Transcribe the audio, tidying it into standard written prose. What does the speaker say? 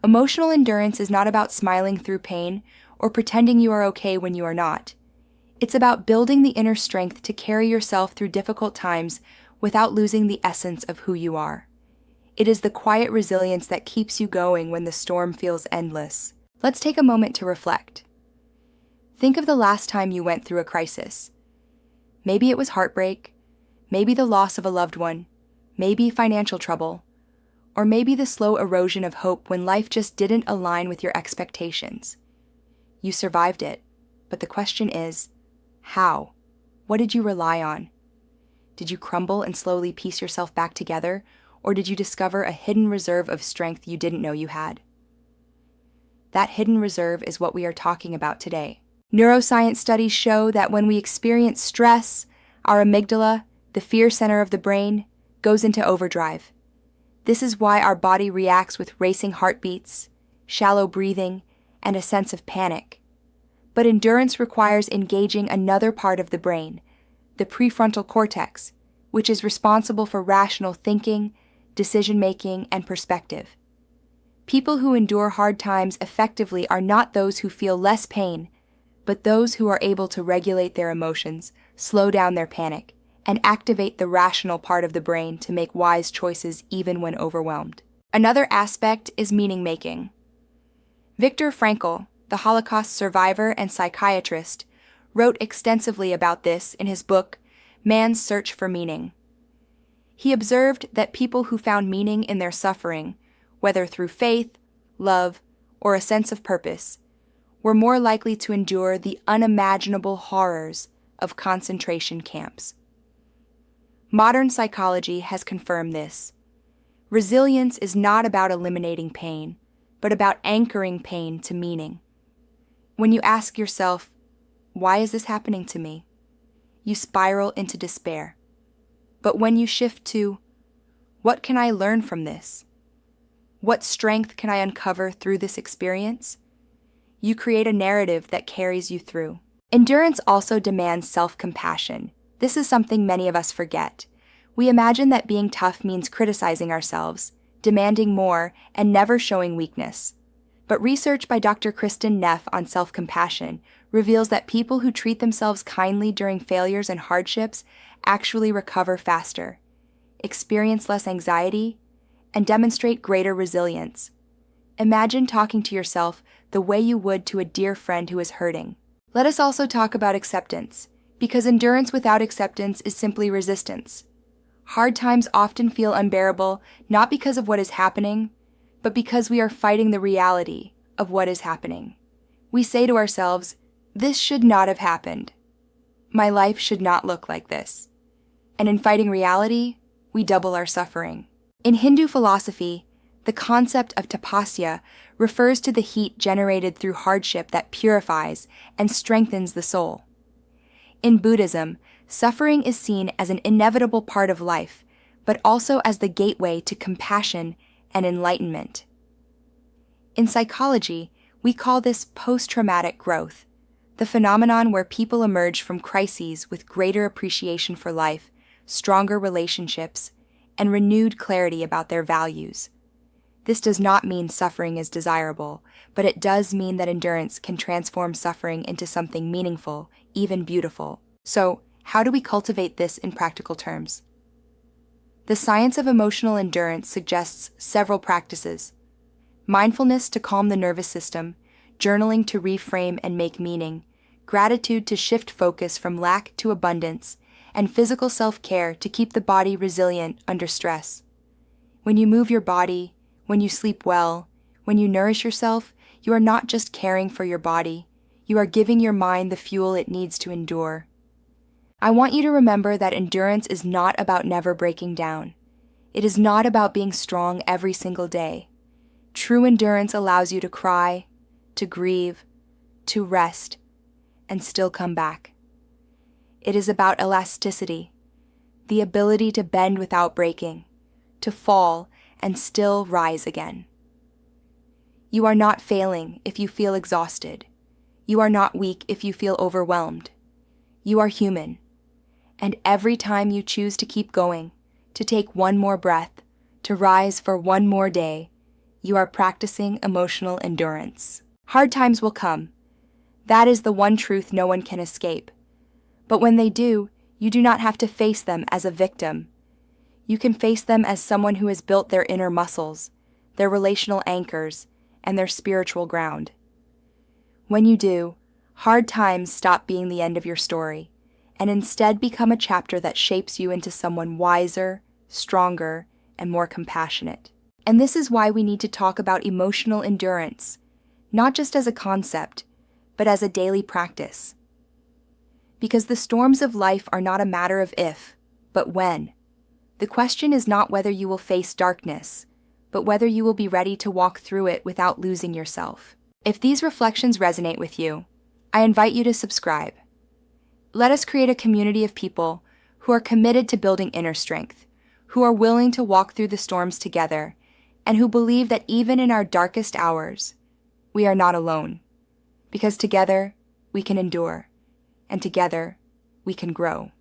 Emotional endurance is not about smiling through pain or pretending you are okay when you are not. It's about building the inner strength to carry yourself through difficult times without losing the essence of who you are. It is the quiet resilience that keeps you going when the storm feels endless. Let's take a moment to reflect. Think of the last time you went through a crisis. Maybe it was heartbreak, maybe the loss of a loved one, maybe financial trouble, or maybe the slow erosion of hope when life just didn't align with your expectations. You survived it, but the question is, how? What did you rely on? Did you crumble and slowly piece yourself back together, or did you discover a hidden reserve of strength you didn't know you had? That hidden reserve is what we are talking about today. Neuroscience studies show that when we experience stress, our amygdala, the fear center of the brain, goes into overdrive. This is why our body reacts with racing heartbeats, shallow breathing, and a sense of panic. But endurance requires engaging another part of the brain, the prefrontal cortex, which is responsible for rational thinking, decision-making, and perspective. People who endure hard times effectively are not those who feel less pain, but those who are able to regulate their emotions, slow down their panic, and activate the rational part of the brain to make wise choices even when overwhelmed. Another aspect is meaning-making. Viktor Frankl, the Holocaust survivor and psychiatrist, wrote extensively about this in his book, Man's Search for Meaning. He observed that people who found meaning in their suffering, whether through faith, love, or a sense of purpose, were more likely to endure the unimaginable horrors of concentration camps. Modern psychology has confirmed this. Resilience is not about eliminating pain, but about anchoring pain to meaning. When you ask yourself, why is this happening to me? You spiral into despair. But when you shift to, what can I learn from this? What strength can I uncover through this experience? You create a narrative that carries you through. Endurance also demands self-compassion. This is something many of us forget. We imagine that being tough means criticizing ourselves, demanding more, and never showing weakness. But research by Dr. Kristen Neff on self-compassion reveals that people who treat themselves kindly during failures and hardships actually recover faster, experience less anxiety, and demonstrate greater resilience. Imagine talking to yourself the way you would to a dear friend who is hurting. Let us also talk about acceptance, because endurance without acceptance is simply resistance. Hard times often feel unbearable not because of what is happening, but because we are fighting the reality of what is happening. We say to ourselves, this should not have happened. My life should not look like this. And in fighting reality, we double our suffering. In Hindu philosophy, the concept of tapasya refers to the heat generated through hardship that purifies and strengthens the soul. In Buddhism, suffering is seen as an inevitable part of life, but also as the gateway to compassion and enlightenment. In psychology, we call this post-traumatic growth, the phenomenon where people emerge from crises with greater appreciation for life, stronger relationships, and renewed clarity about their values. This does not mean suffering is desirable, but it does mean that endurance can transform suffering into something meaningful, even beautiful. So, how do we cultivate this in practical terms? The science of emotional endurance suggests several practices: mindfulness to calm the nervous system, journaling to reframe and make meaning, gratitude to shift focus from lack to abundance, and physical self-care to keep the body resilient under stress. When you move your body, when you sleep well, when you nourish yourself, you are not just caring for your body, you are giving your mind the fuel it needs to endure. I want you to remember that endurance is not about never breaking down. It is not about being strong every single day. True endurance allows you to cry, to grieve, to rest, and still come back. It is about elasticity, the ability to bend without breaking, to fall and still rise again. You are not failing if you feel exhausted. You are not weak if you feel overwhelmed. You are human. And every time you choose to keep going, to take one more breath, to rise for one more day, you are practicing emotional endurance. Hard times will come. That is the one truth no one can escape. But when they do, you do not have to face them as a victim. You can face them as someone who has built their inner muscles, their relational anchors, and their spiritual ground. When you do, hard times stop being the end of your story, and instead become a chapter that shapes you into someone wiser, stronger, and more compassionate. And this is why we need to talk about emotional endurance, not just as a concept, but as a daily practice. Because the storms of life are not a matter of if, but when. The question is not whether you will face darkness, but whether you will be ready to walk through it without losing yourself. If these reflections resonate with you, I invite you to subscribe. Let us create a community of people who are committed to building inner strength, who are willing to walk through the storms together, and who believe that even in our darkest hours, we are not alone. Because together, we can endure, and together, we can grow.